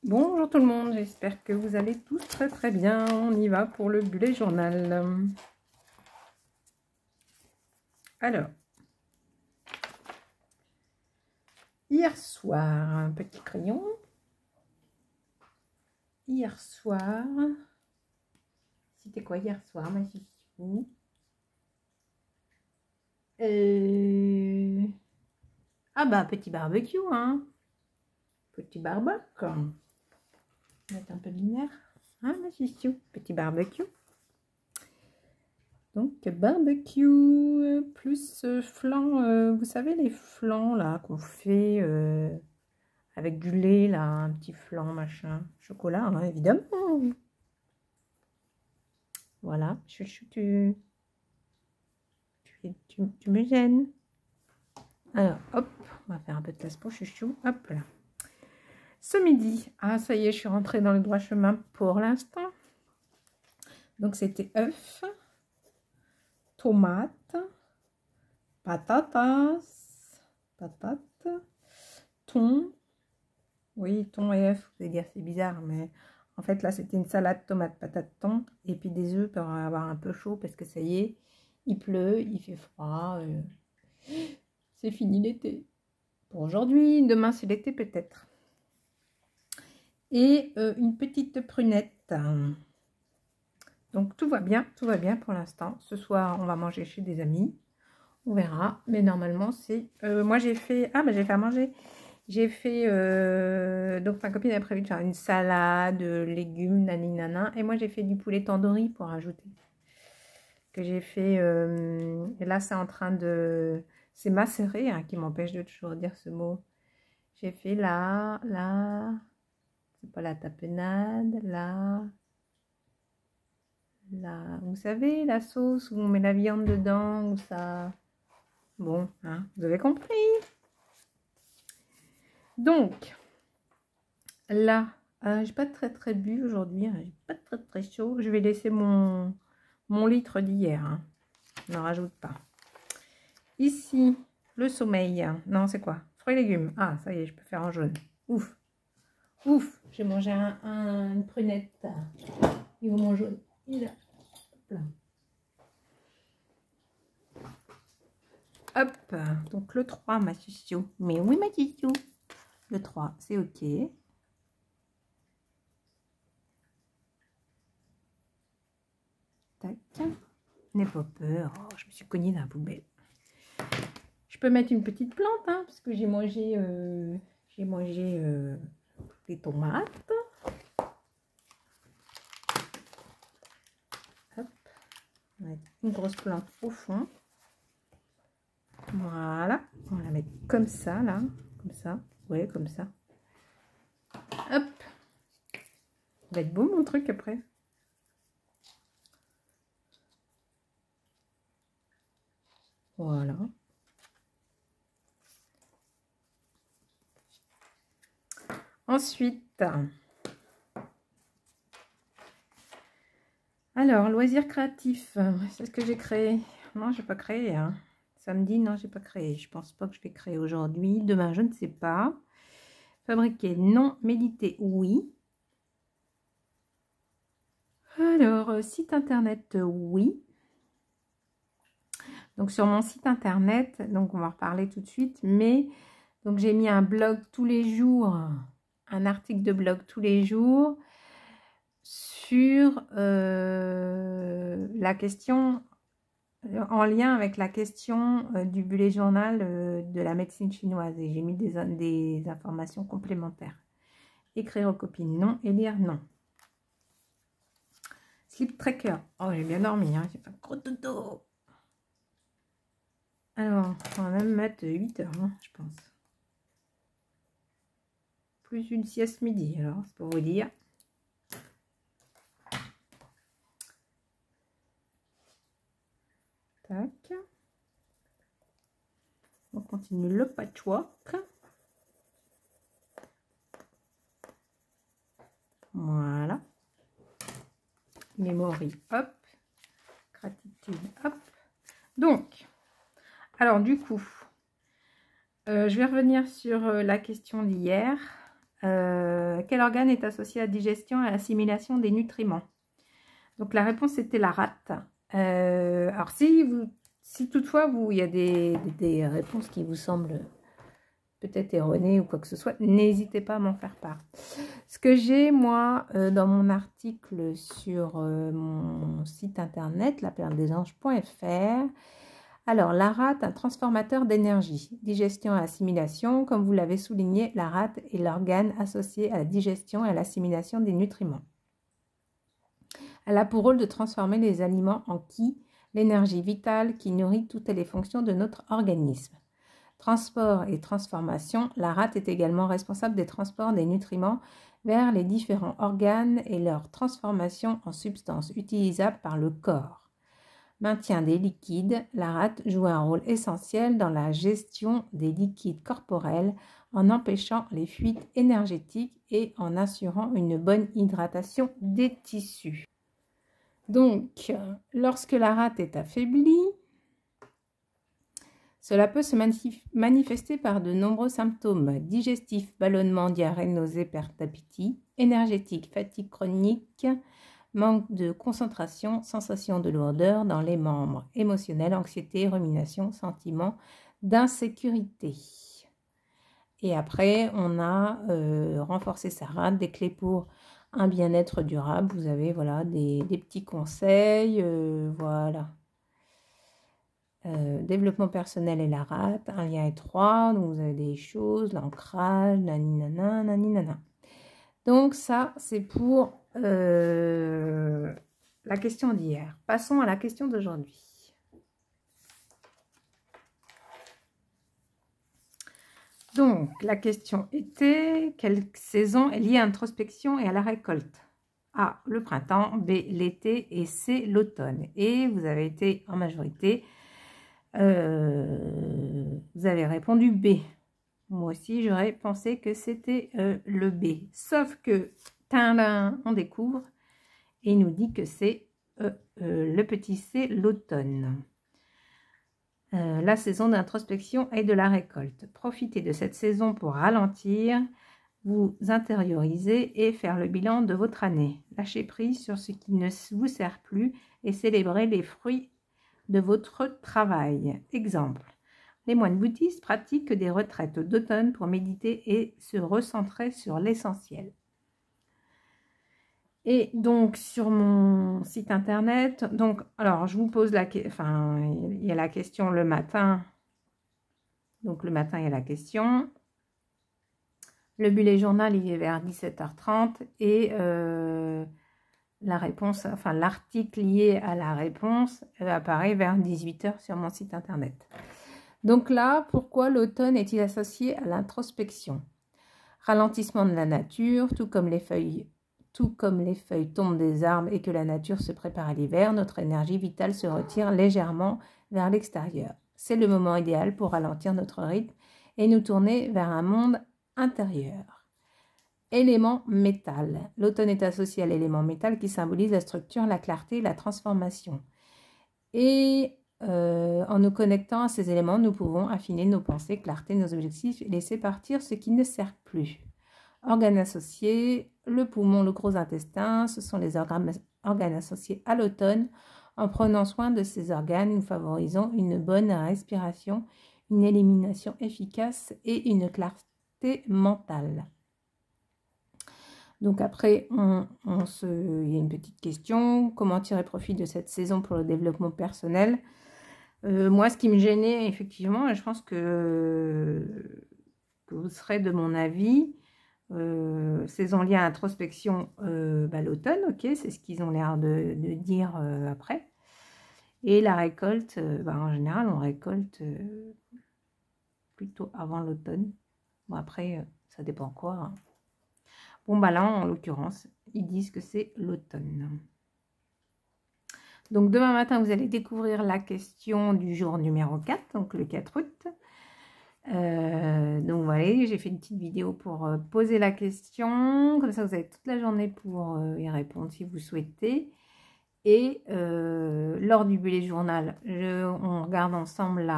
Bonjour tout le monde, j'espère que vous allez tous très bien. On y va pour le bullet journal. Alors, hier soir, un petit crayon. Hier soir, c'était quoi hier soir, ma chouchou? Ah bah, petit barbecue, hein. Petit barbecue. On va mettre un peu de lumière. Hein, ma chouchou? Petit barbecue. Donc, barbecue, plus flan, vous savez, les flans là qu'on fait avec du lait, là, un petit flan, machin, chocolat, hein, évidemment. Voilà, chouchou, tu me gênes. Alors, hop, on va faire un peu de place pour chouchou, hop là. Ce midi, ah ça y est, je suis rentrée dans le droit chemin pour l'instant. Donc, c'était œufs, tomates, patates, thon. Oui, thon et œufs, vous allez dire c'est bizarre, mais en fait là c'était une salade tomate patate thon et puis des œufs pour avoir un peu chaud parce que ça y est, il pleut, il fait froid, c'est fini l'été. Pour aujourd'hui, demain c'est l'été peut-être. Et une petite prunette. Donc tout va bien pour l'instant. Ce soir on va manger chez des amis, on verra, mais normalement c'est... moi j'ai fait... Ah bah j'ai fait à manger. J'ai fait, donc ma copine a prévu de faire une salade, légumes, naninana. Et moi j'ai fait du poulet tandoori pour ajouter. Que j'ai fait, et là c'est en train de... C'est macéré hein, qui m'empêche de toujours dire ce mot. J'ai fait là, c'est pas la tapenade, là. Vous savez, la sauce où on met la viande dedans, où ça... Bon, hein, vous avez compris. Donc, là, j'ai pas très bu aujourd'hui, hein, j'ai pas très chaud. Je vais laisser mon litre d'hier, hein. Ne rajoute pas. Ici, le sommeil. Non, c'est quoi? Fruits et légumes. Ah, ça y est, je peux faire en jaune. Ouf. Ouf. J'ai mangé une prunette. Il vaut mon jaune. Il est là. Hop là. Hop. Donc le 3, ma chouchou. Mais oui, ma chouchou. Le 3, c'est OK. Tac. N'aie pas peur. Oh, je me suis cognée dans la poubelle. Je peux mettre une petite plante, hein, parce que j'ai mangé des tomates. Hop. On va mettre une grosse plante au fond. Voilà. On va la mettre comme ça, là. Comme ça. Ouais, comme ça. Hop. Ça va être beau, mon truc, après. Voilà. Ensuite, alors, loisirs créatifs, c'est ce que j'ai créé. Non, j'ai pas créé, hein. Samedi, non, j'ai pas créé. Je pense pas que je vais créer aujourd'hui. Demain, je ne sais pas. Fabriquer, non. Méditer, oui. Alors, site internet, oui. Donc, sur mon site internet, donc on va en reparler tout de suite, mais donc j'ai mis un blog tous les jours, un article de blog tous les jours sur la question, en lien avec la question du bullet journal de la médecine chinoise. Et j'ai mis des informations complémentaires. Écrire aux copines, non. Et lire, non. Sleep tracker. Oh, j'ai bien dormi, hein. J'ai pas gros dodo. Alors, on va même mettre 8 heures, hein, je pense. Plus une sieste midi, alors, c'est pour vous dire. Tac. On continue le patchwork. Voilà. Memory, hop. Gratitude, hop. Donc, alors du coup, je vais revenir sur la question d'hier. quel organe est associé à la digestion et à l'assimilation des nutriments? Donc la réponse était la rate. Alors si toutefois il y a des réponses qui vous semblent peut-être erronées ou quoi que ce soit, n'hésitez pas à m'en faire part. Ce que j'ai moi dans mon article sur mon site internet, laperledesanges.fr, alors la rate, un transformateur d'énergie, digestion et assimilation, comme vous l'avez souligné, la rate est l'organe associé à la digestion et à l'assimilation des nutriments. Elle a pour rôle de transformer les aliments en ki, l'énergie vitale qui nourrit toutes les fonctions de notre organisme. Transport et transformation, la rate est également responsable des transports des nutriments vers les différents organes et leur transformation en substances utilisables par le corps. Maintien des liquides, la rate joue un rôle essentiel dans la gestion des liquides corporels en empêchant les fuites énergétiques et en assurant une bonne hydratation des tissus. Donc, lorsque la rate est affaiblie, cela peut se manifester par de nombreux symptômes digestifs, ballonnement, diarrhée, nausées, perte d'appétit, énergétique, fatigue chronique, manque de concentration, sensation de lourdeur dans les membres, émotionnel, anxiété, rumination, sentiment d'insécurité. Et après, on a renforcé sa rate, des clés pour un bien-être durable. Vous avez voilà, des petits conseils, voilà. Développement personnel et la rate, un lien étroit, donc vous avez des choses, l'ancrage, naninana, naninana. Donc ça, c'est pour la question d'hier. Passons à la question d'aujourd'hui. Donc, la question était, quelle saison est liée à l'introspection et à la récolte? A, le printemps, B, l'été et C, l'automne. Et vous avez été en majorité... vous avez répondu B. Moi aussi, j'aurais pensé que c'était le B. Sauf que, on découvre et il nous dit que c'est le petit C, l'automne. La saison d'introspection et de la récolte. Profitez de cette saison pour ralentir, vous intérioriser et faire le bilan de votre année. Lâchez prise sur ce qui ne vous sert plus et célébrez les fruits de votre travail. Exemple, les moines bouddhistes pratiquent des retraites d'automne pour méditer et se recentrer sur l'essentiel. Et donc, sur mon site internet, donc, alors, je vous pose il y a la question le matin. Donc, le matin, il y a la question. Le bullet journal, il est vers 17h30 et la réponse, enfin l'article lié à la réponse apparaît vers 18h sur mon site internet. Donc là, pourquoi l'automne est-il associé à l'introspection? Ralentissement de la nature, tout comme les feuilles tombent des arbres et que la nature se prépare à l'hiver, notre énergie vitale se retire légèrement vers l'extérieur. C'est le moment idéal pour ralentir notre rythme et nous tourner vers un monde intérieur. Élément métal. L'automne est associé à l'élément métal qui symbolise la structure, la clarté, la transformation. Et en nous connectant à ces éléments, nous pouvons affiner nos pensées, clarté, nos objectifs et laisser partir ce qui ne sert plus. Organes associés, le poumon, le gros intestin, ce sont les organes associés à l'automne. En prenant soin de ces organes, nous favorisons une bonne respiration, une élimination efficace et une clarté mentale. Donc après, il y a une petite question. Comment tirer profit de cette saison pour le développement personnel? Moi, ce qui me gênait, effectivement, et je pense que vous serez de mon avis, saison liée à introspection, l'automne, ok, c'est ce qu'ils ont l'air de dire après. Et la récolte, en général, on récolte plutôt avant l'automne. Bon, après, ça dépend quoi, hein. Bon, là, en l'occurrence, ils disent que c'est l'automne. Donc, demain matin, vous allez découvrir la question du jour numéro 4, donc le 4 août. Donc, voilà, j'ai fait une petite vidéo pour poser la question. Comme ça, vous avez toute la journée pour y répondre si vous souhaitez. Et lors du bullet journal, on regarde ensemble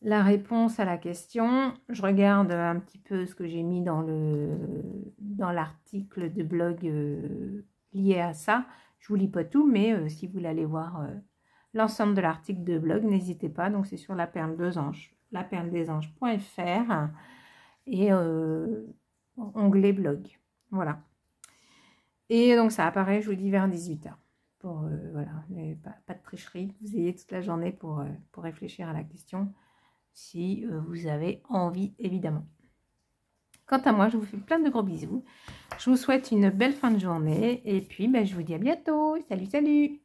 la réponse à la question. Je regarde un petit peu ce que j'ai mis dans l'article de blog lié à ça. Je vous lis pas tout, mais si vous voulez aller voir l'ensemble de l'article de blog, n'hésitez pas. Donc c'est sur la perle des anges, laperledesanges.fr et onglet blog. Voilà. Et donc ça apparaît, je vous dis, vers 18 h. Pour, voilà, pas de tricherie. Vous ayez toute la journée pour réfléchir à la question, si vous avez envie, évidemment. Quant à moi, je vous fais plein de gros bisous. Je vous souhaite une belle fin de journée. Et puis, ben, je vous dis à bientôt. Salut, salut!